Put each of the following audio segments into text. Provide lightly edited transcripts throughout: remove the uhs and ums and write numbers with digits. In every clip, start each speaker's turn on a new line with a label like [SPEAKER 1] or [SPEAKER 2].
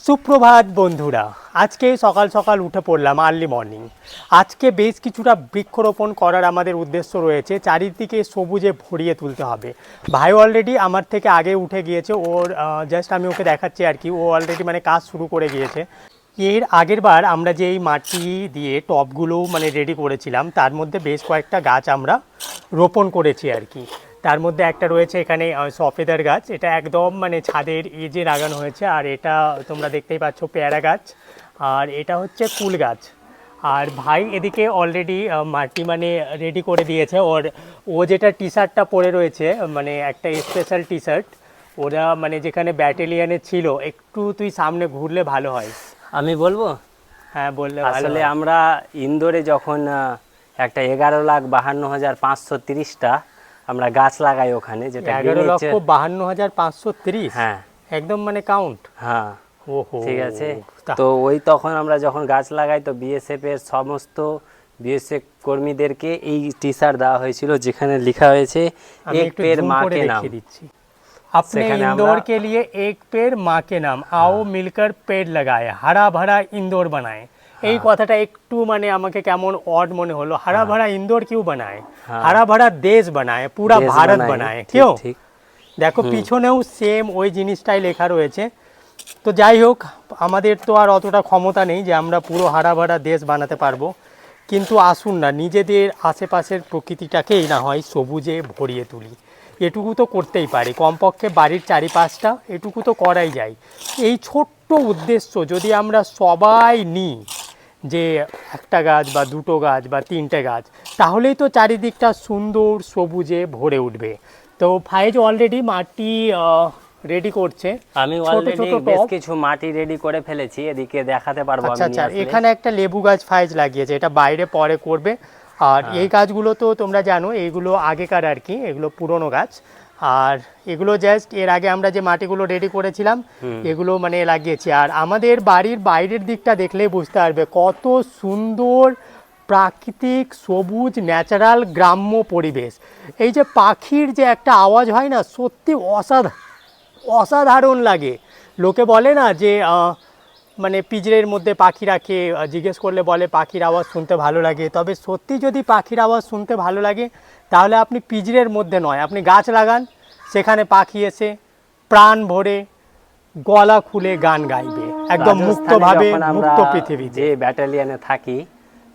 [SPEAKER 1] সুপ্রভাত বন্ধুরা, আজকে সকাল সকাল উঠে পড়লাম আর্লি মর্নিং। আজকে বেশ কিছুটা বৃক্ষরোপণ করার আমাদের উদ্দেশ্য রয়েছে, চারিদিকে সবুজে ভরিয়ে তুলতে হবে। ভাই অলরেডি আমার থেকে আগে উঠে গিয়েছে, ওর জাস্ট আমি ওকে দেখাচ্ছি আর কি, ও অলরেডি মানে কাজ শুরু করে গিয়েছে। এর আগের বার আমরা যে এই মাটি দিয়ে টবগুলো মানে রেডি করেছিলাম, তার মধ্যে বেশ কয়েকটা গাছ আমরা রোপণ করেছি আর কি। তার মধ্যে একটা রয়েছে এখানে সফেদার গাছ, এটা একদম মানে ছাদের এজে লাগানো হয়েছে। আর এটা তোমরা দেখতেই পাচ্ছ পেয়ারা গাছ, আর এটা হচ্ছে কুল গাছ। আর ভাই এদিকে অলরেডি মাটি মানে রেডি করে দিয়েছে। ও যেটা টি শার্টটা পরে রয়েছে, মানে একটা স্পেশাল টি শার্ট, ওরা মানে যেখানে ব্যাটালিয়ানে ছিল, একটু তুই সামনে ঘুরলে ভালো হয়।
[SPEAKER 2] আমি বলবো।
[SPEAKER 1] হ্যাঁ বললে।
[SPEAKER 2] আসলে আমরা ইন্দোরে যখন একটা 11,52,530টা আমরা গাছ লাগাই ওখানে, যেটা
[SPEAKER 1] 11,52,530।
[SPEAKER 2] হ্যাঁ
[SPEAKER 1] একদম মানে কাউন্ট।
[SPEAKER 2] হ্যাঁ
[SPEAKER 1] ওহো,
[SPEAKER 2] ঠিক আছে। তো ওই তখন আমরা যখন গাছ লাগাই, তো বিএসএফ এর সমস্ত বিএসএফ কর্মীদেরকে এই টি শার্ট দেওয়া হয়েছিল, যেখানে লেখা হয়েছে এক পেড় মা কে নাম।
[SPEAKER 1] अपने इंदौर के लिए एक पेड़ माँ के नाम, आओ मिलकर पेड़ लगाए, हरा भरा इंदौर बनाए। এই কথাটা একটু মানে আমাকে কেমন অড মনে হলো। हरा भरा इंदौर क्यों बनाए? हरा भरा देश बनाए, पूरा भारत बनाए, क्यों? দেখো পিছনেও সেম ওই জিনিসটাই লেখা রয়েছে। তো যাই হোক, আমাদের তো আর অতটা ক্ষমতা নেই যে আমরা পুরো হারা ভরা দেশ বানাতে পারবো, কিন্তু আসুন না নিজেদের আশেপাশের প্রকৃতিটাকেই না হয় সবুজে ভরিয়ে তুলি। এটুকু তো করতেই পারি, কমপক্ষে বাড়ির চারিপাশটা এটুকু তো করাই যায়। এই ছোট্ট উদ্দেশ্য যদি আমরা সবাই নিই, যে একটা গাছ বা দুটো গাছ বা তিনটে গাছ, তাহলেই তো চারিদিকটা সুন্দর সবুজে ভরে উঠবে। তো ফাইজ অলরেডি মাটি রেডি করছে।
[SPEAKER 2] আমি অলরেডি বেশ কিছু মাটি রেডি করে ফেলেছি, এদিকে দেখাতে পারবো।
[SPEAKER 1] আচ্ছা আচ্ছা, এখানে একটা লেবু গাছ ফাইজ লাগিয়েছে, এটা বাইরে পরে করবে। আর এই গাছগুলো তো তোমরা জানো, এইগুলো আগেকার আর কি, এগুলো পুরনো গাছ। আর এগুলো জাস্ট এর আগে আমরা যে মাটিগুলো রেডি করেছিলাম, এগুলো মানে লাগিয়েছি। আর আমাদের বাড়ির বাইরের দিকটা দেখলেই বুঝতে পারবে কত সুন্দর প্রাকৃতিক সবুজ ন্যাচারাল গ্রাম্য পরিবেশ। এই যে পাখির যে একটা আওয়াজ হয় না, সত্যি অসাধারণ লাগে। লোকে বলে না যে মানে পিঁজরের মধ্যে পাখি রাখে, জিজ্ঞেস করলে বলে পাখির আওয়াজ শুনতে ভালো লাগে। তবে সত্যি যদি পাখির আওয়াজ শুনতে ভালো লাগে, তাহলে আপনি পিঁজরের মধ্যে নয়, আপনি গাছ লাগান, সেখানে পাখি এসে প্রাণ ভরে গলা খুলে গান গাইবে, একদম মুক্তভাবে, মুক্ত পৃথিবী।
[SPEAKER 2] যে ব্যাটালিয়নে থাকি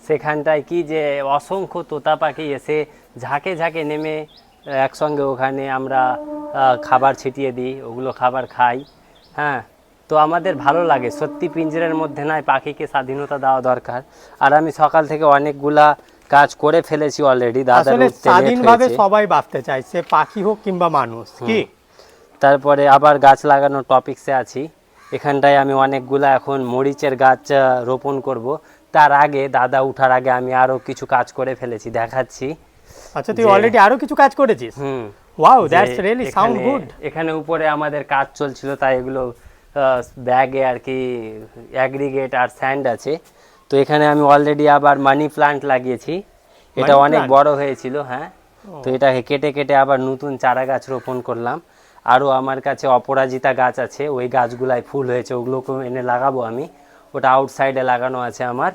[SPEAKER 2] সেখানটায় কি যে অসংখ্য তোতা পাখি এসে ঝাঁকে ঝাঁকে নেমে একসঙ্গে ওখানে আমরা খাবার ছিটিয়ে দিই, ওগুলো খাবার খাই। হ্যাঁ, তো আমাদের ভালো লাগে সত্যি। পিঞ্জরের মধ্যে নয়, পাখিকে স্বাধীনতা দেওয়া দরকার। আর আমি সকাল থেকে অনেকগুলা কাজ করে ফেলেছি অলরেডি।
[SPEAKER 1] আসলে স্বাধীনভাবে সবাই বাঁচতে চায়, সে পাখি হোক কিংবা মানুষ কি।
[SPEAKER 2] তারপরে আবার গাছ লাগানোর টপিকসে আছি। এখানটায় আমি অনেকগুলা এখন মরিচের গাছ রোপণ করব। তার আগে দাদা উঠার আগে আমি আরো কিছু কাজ করে ফেলেছি, দেখাচ্ছি।
[SPEAKER 1] আচ্ছা, তুই অলরেডি আরো কিছু কাজ করেছিস? Wow, that's really sound good.
[SPEAKER 2] এখানে উপরে আমাদের কাজ চলছিল, তাই এগুলো ব্যাগে আর কি অ্যাগ্রিগেট আর স্যান্ড আছে। তো এখানে আমি অলরেডি আবার মানি প্লান্ট লাগিয়েছি, এটা অনেক বড় হয়েছিল। হ্যাঁ, তো এটাকে কেটে কেটে আবার নতুন চারা গাছ রোপণ করলাম। আরও আমার কাছে অপরাজিতা গাছ আছে, ওই গাছগুলাই ফুল হয়েছে, ওগুলোকে এনে লাগাবো আমি। ওটা আউটসাইডে লাগানো আছে আমার।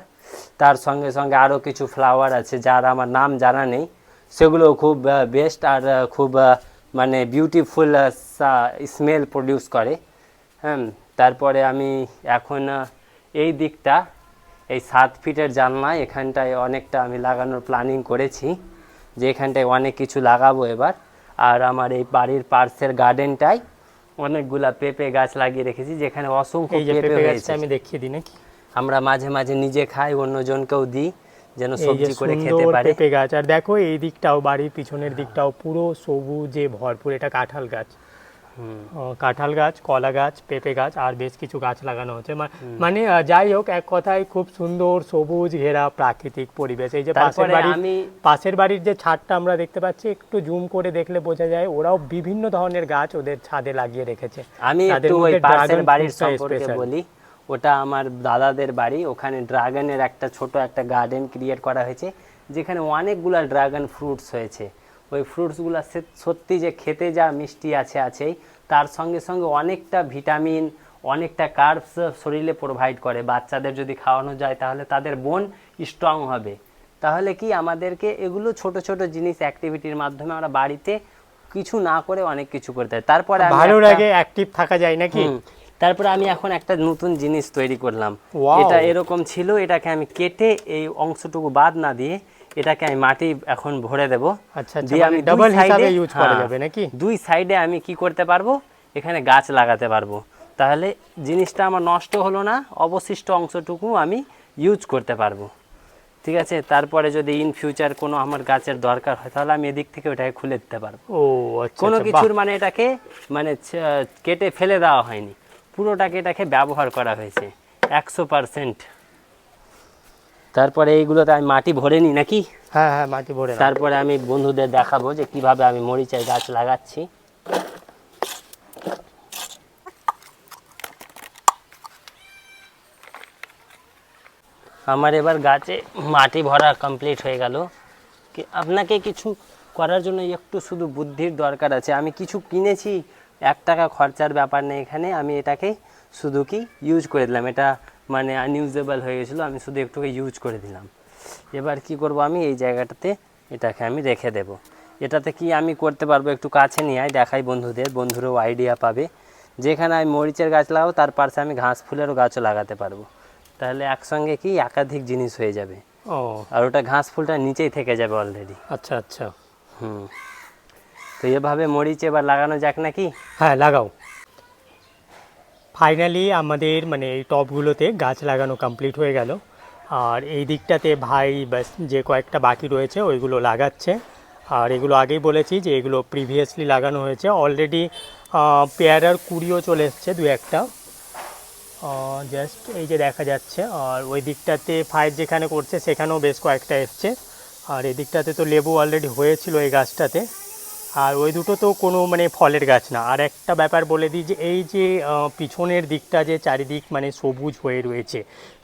[SPEAKER 2] তার সঙ্গে সঙ্গে আরও কিছু ফ্লাওয়ার আছে যার আমার নাম জানা নেই, সেগুলো খুব বেস্ট আর খুব মানে বিউটিফুল স্মেল প্রডিউস করে। হ্যাঁ, তারপরে আমি এখন এই দিকটা, এই 7 ফিটের জানলা, এখানটায় অনেকটা আমি লাগানোর প্ল্যানিং করেছি, যে এখানটায় অনেক কিছু লাগাবো এবার। আর আমার এই বাড়ির পার্শ্বের গার্ডেনটায় অনেকগুলা পেঁপে গাছ লাগিয়ে রেখেছি, যেখানে অসংখ্য পেঁপে হয়েছে।
[SPEAKER 1] আমি দেখিয়ে দিই নাকি?
[SPEAKER 2] আমরা মাঝে মাঝে নিজে খাই, অন্যজনকেও দিই, যেন সবজি করে খেতে পারে।
[SPEAKER 1] পেঁপে গাছ। আর দেখো এই দিকটাও, বাড়ির পিছনের দিকটাও পুরো সবুজে ভরপুর। এটা কাঁঠাল গাছ, কাঁঠাল গাছ, কলা গাছ, পেঁপে গাছ, আর বেশ কিছু গাছ লাগানো হচ্ছে। মানে যাই হোক, এক কথায় খুব সুন্দর সবুজ ঘেরা প্রাকৃতিক পরিবেশ। এই যে পাশের বাড়ির যে ছাদটা আমরা দেখতে পাচ্ছি, একটু জুম করে দেখলে বোঝা যায় ওরাও বিভিন্ন ধরনের গাছ ওদের ছাদে লাগিয়ে রেখেছে।
[SPEAKER 2] আমি একটু ওই পাশের বাড়ির সম্পর্কে বলি। ওটা আমার দাদাদের বাড়ি, ওখানে ড্রাগনের একটা ছোট একটা গার্ডেন ক্রিয়েট করা হয়েছে, যেখানে অনেকগুলা ড্রাগন ফ্রুটস হয়েছে। ওই ফ্রুটসগুলো সত্যি যে খেতে যা মিষ্টি আছেই, তার সঙ্গে সঙ্গে অনেকটা ভিটামিন, অনেকটা কার্বস শরীরে প্রোভাইড করে। বাচ্চাদের যদি খাওয়ানো যায় তাহলে তাদের বোন স্ট্রং হবে। তাহলে কি আমাদেরকে এগুলো ছোট ছোট জিনিস অ্যাক্টিভিটির মাধ্যমে আমরা বাড়িতে কিছু না করে অনেক কিছু করতে হয়। তারপরে
[SPEAKER 1] ভালো লাগে, অ্যাক্টিভ থাকা যায় নাকি।
[SPEAKER 2] তারপরে আমি এখন একটা নতুন জিনিস তৈরি করলাম।
[SPEAKER 1] Wow!
[SPEAKER 2] এটা এরকম ছিল, এটাকে আমি কেটে এই অংশটুকু বাদ না দিয়ে এটাকে আমি মাটি এখন ভরে দেব।
[SPEAKER 1] আচ্ছা,
[SPEAKER 2] দিয়ে আমি
[SPEAKER 1] ডাবল হিসাবে
[SPEAKER 2] সাইডে
[SPEAKER 1] ইউজ করা যাবে নাকি?
[SPEAKER 2] দুই সাইডে আমি কি করতে পারবো, এখানে গাছ লাগাতে পারবো। তাহলে জিনিসটা আমার নষ্ট হলো না, অবশিষ্ট অংশটুকু আমি ইউজ করতে পারবো। ঠিক আছে, তারপরে যদি ইন ফিউচার কোনো আমার গাছের দরকার হয় তাহলে আমি এদিক থেকে ওটাকে খুলে দিতে পারবো।
[SPEAKER 1] ও আচ্ছা,
[SPEAKER 2] কোনো
[SPEAKER 1] আচ্ছা,
[SPEAKER 2] কিছুর মানে এটাকে মানে কেটে ফেলে দেওয়া হয়নি, পুরোটাকে এটাকে ব্যবহার করা হয়েছে 100%। তারপরে এইগুলোতে আমি মাটি ভরে নিই নাকি।
[SPEAKER 1] হ্যাঁ হ্যাঁ, মাটি ভরে নাও।
[SPEAKER 2] তারপরে আমি বন্ধুদের দেখাবো যে কিভাবে আমি মরিচের গাছ লাগাচ্ছি। আমার এবার গাছে মাটি ভরা কমপ্লিট হয়ে গেল। আপনাকে কিছু করার জন্য একটু শুধু বুদ্ধির দরকার আছে। আমি কিছু কিনেছি, 1 টাকা খরচার ব্যাপার নেই এখানে। আমি এটাকে শুধু কি ইউজ করে দিলাম, এটা মানে আনইউজেবল হয়ে গেছিলো, আমি শুধু একটু ইউজ করে দিলাম। এবার কি করব, আমি এই জায়গাটাতে এটাকে আমি রেখে দেব। এটাতে কি আমি করতে পারবো, একটু কাছে নিয়ে আয় দেখাই বন্ধুদের, বন্ধুরাও আইডিয়া পাবে। যেখানে আমি মরিচের গাছ লাগাবো তার পাশে আমি ঘাস ফুলেরও গাছও লাগাতে পারবো। তাহলে একসঙ্গে কি একাধিক জিনিস হয়ে যাবে।
[SPEAKER 1] ও,
[SPEAKER 2] আর ওটা ঘাস ফুলটা নিচেই থেকে যাবে অলরেডি।
[SPEAKER 1] আচ্ছা আচ্ছা।
[SPEAKER 2] তো এভাবে মরিচ এবার লাগানো যাক নাকি।
[SPEAKER 1] হ্যাঁ, লাগাও। ফাইনালি আমাদের মানে এই টবগুলোতে গাছ লাগানো কমপ্লিট হয়ে গেল। আর এই দিকটাতে ভাই ব্যাস যে কয়েকটা বাকি রয়েছে ওইগুলো লাগাচ্ছে। আর এগুলো আগেই বলেছি যে এগুলো প্রিভিয়াসলি লাগানো হয়েছে অলরেডি। পেয়ারার কুড়িও চলে এসছে 2-1টা, জাস্ট এই যে দেখা যাচ্ছে। আর ওই দিকটাতে ফাইট যেখানে করছে সেখানেও বেশ কয়েকটা এসছে। আর এই দিকটাতে তো লেবু অলরেডি হয়েছিল এই গাছটাতে। আর ওই দুটো তো কোনো মানে ফলের গাছ না। আর একটা ব্যাপার বলে দিই যে এই যে পিছনের দিকটা যে চারিদিক মানে সবুজ হয়ে রয়েছে,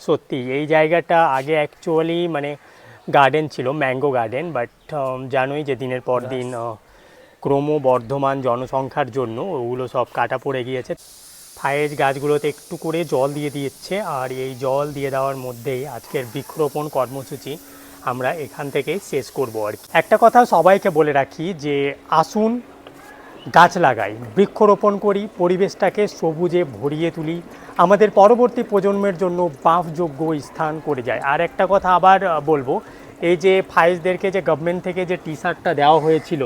[SPEAKER 1] সত্যি এই জায়গাটা আগে অ্যাকচুয়ালি মানে গার্ডেন ছিল, ম্যাঙ্গো গার্ডেন। বাট জানোই যে দিনের পর দিন ক্রমবর্ধমান জনসংখ্যার জন্য ওগুলো সব কাটা পড়ে গিয়েছে। ফায়েজ গাছগুলোতে একটু করে জল দিয়ে দিচ্ছে। আর এই জল দিয়ে দেওয়ার মধ্যেই আজকের বৃক্ষরোপণ কর্মসূচি আমরা এখান থেকে শেষ করব আর কি। একটা কথা সবাইকে বলে রাখি যে আসুন গাছ লাগাই, বৃক্ষরোপণ করি, পরিবেশটাকে সবুজে ভরিয়ে তুলি, আমাদের পরবর্তী প্রজন্মের জন্য বাসযোগ্য স্থান করে যায়। আর একটা কথা আবার বলবো, এই যে ফায়েজদেরকে যে গভর্নমেন্ট থেকে যে টি শার্টটা দেওয়া হয়েছিল,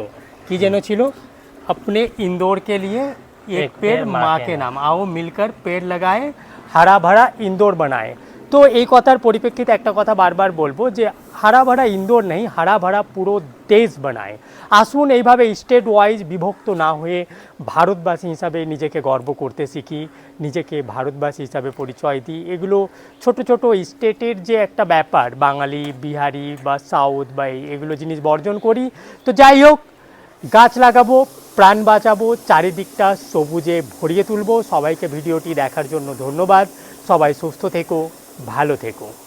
[SPEAKER 1] কি যেন ছিল, अपने इंदौर के लिए एक पेड़ माँ के नाम, आओ मिलकर पेड़ लगाए, हरा भरा इंदौर बनाए। তো এই কথার পরিপ্রেক্ষিতে একটা কথা বারবার বলবো যে হারা ভরা ইন্দোর নেই, হারা ভরা পুরো দেশ বানায়। আসুন এইভাবে স্টেট ওয়াইজ বিভক্ত না হয়ে ভারতবাসী হিসাবে নিজেকে গর্ব করতে শিখি, নিজেকে ভারতবাসী হিসাবে পরিচয় দিই। এগুলো ছোট ছোট স্টেটের যে একটা ব্যাপার, বাঙালি, বিহারি বা সাউথ বা এগুলো জিনিস বর্জন করি। তো যাই হোক, গাছ লাগাবো, প্রাণ বাঁচাবো, চারিদিকটা সবুজে ভরিয়ে তুলবো। সবাইকে ভিডিওটি দেখার জন্য ধন্যবাদ। সবাই সুস্থ থেকো, ভালো থেকো।